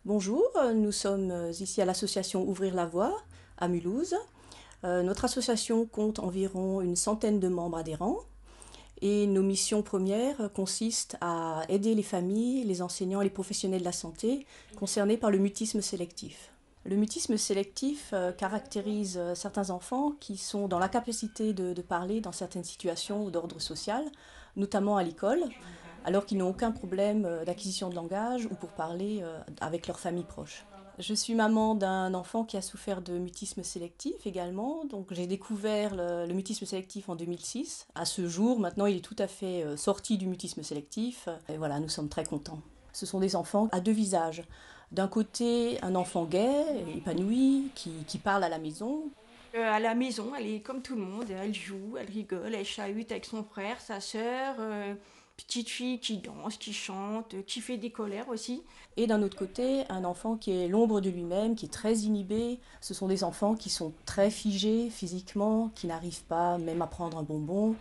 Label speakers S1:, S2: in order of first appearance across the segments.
S1: Bonjour, nous sommes ici à l'association Ouvrir la Voie à Mulhouse. Notre association compte environ une centaine de membres adhérents et nos missions premières consistent à aider les familles, les enseignants et les professionnels de la santé concernés par le mutisme sélectif. Le mutisme sélectif caractérise certains enfants qui sont dans l'incapacité de parler dans certaines situations d'ordre social, notamment à l'école, alors qu'ils n'ont aucun problème d'acquisition de langage ou pour parler avec leur famille proche. Je suis maman d'un enfant qui a souffert de mutisme sélectif également, donc j'ai découvert le mutisme sélectif en 2006. À ce jour, maintenant, il est tout à fait sorti du mutisme sélectif et voilà, nous sommes très contents. Ce sont des enfants à deux visages. D'un côté, un enfant gai, épanoui, qui parle à la maison.
S2: À la maison, elle est comme tout le monde, elle joue, elle rigole, elle chahute avec son frère, sa sœur, petite fille qui danse, qui chante, qui fait des colères aussi.
S1: Et d'un autre côté, un enfant qui est l'ombre de lui-même, qui est très inhibé. Ce sont des enfants qui sont très figés physiquement, qui n'arrivent pas même à prendre un bonbon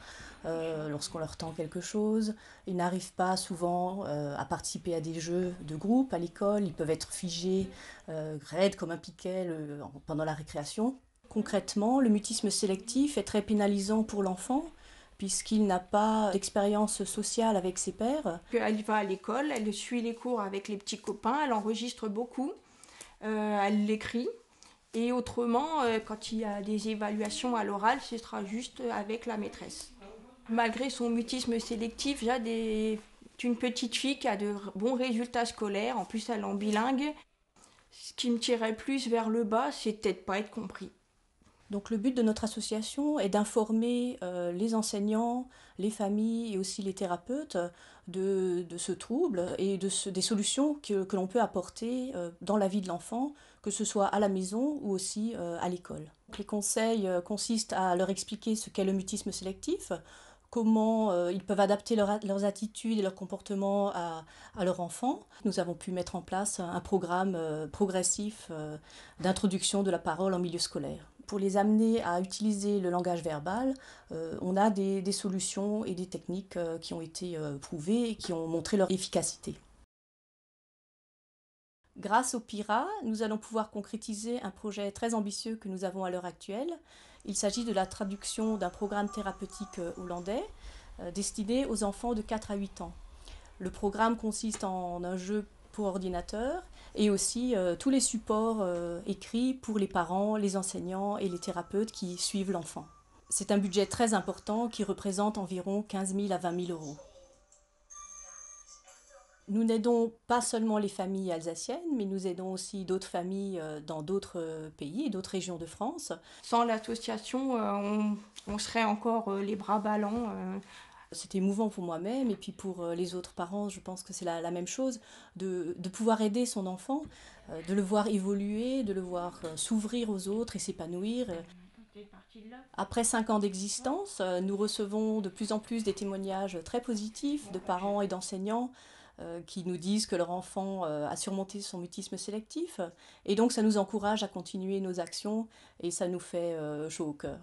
S1: lorsqu'on leur tend quelque chose. Ils n'arrivent pas souvent à participer à des jeux de groupe à l'école. Ils peuvent être figés, raides comme un piquet pendant la récréation. Concrètement, le mutisme sélectif est très pénalisant pour l'enfant puisqu'il n'a pas d'expérience sociale avec ses pairs.
S2: Elle va à l'école, elle suit les cours avec les petits copains, elle enregistre beaucoup, elle l'écrit. Et autrement, quand il y a des évaluations à l'oral, ce sera juste avec la maîtresse. Malgré son mutisme sélectif, une petite fille qui a de bons résultats scolaires, en plus elle est en bilingue. Ce qui me tirait plus vers le bas, c'est peut-être pas être compris.
S1: Donc le but de notre association est d'informer les enseignants, les familles et aussi les thérapeutes de ce trouble et des solutions que l'on peut apporter dans la vie de l'enfant, que ce soit à la maison ou aussi à l'école. Donc, les conseils consistent à leur expliquer ce qu'est le mutisme sélectif, comment ils peuvent adapter leurs attitudes et leurs comportements à leur enfant. Nous avons pu mettre en place un programme progressif d'introduction de la parole en milieu scolaire. Pour les amener à utiliser le langage verbal, on a des solutions et des techniques qui ont été prouvées et qui ont montré leur efficacité. Grâce au PIRA, nous allons pouvoir concrétiser un projet très ambitieux que nous avons à l'heure actuelle. Il s'agit de la traduction d'un programme thérapeutique hollandais destiné aux enfants de 4 à 8 ans. Le programme consiste en un jeu pour ordinateur et aussi tous les supports écrits pour les parents, les enseignants et les thérapeutes qui suivent l'enfant. C'est un budget très important qui représente environ 15 000 à 20 000 euros. Nous n'aidons pas seulement les familles alsaciennes, mais nous aidons aussi d'autres familles dans d'autres pays, d'autres régions de France.
S2: Sans l'association, on serait encore les bras ballants.
S1: C'était émouvant pour moi-même et puis pour les autres parents, je pense que c'est la même chose, de pouvoir aider son enfant, de le voir évoluer, de le voir s'ouvrir aux autres et s'épanouir. Après 5 ans d'existence, nous recevons de plus en plus des témoignages très positifs de parents et d'enseignants qui nous disent que leur enfant a surmonté son mutisme sélectif. Et donc ça nous encourage à continuer nos actions et ça nous fait chaud au cœur.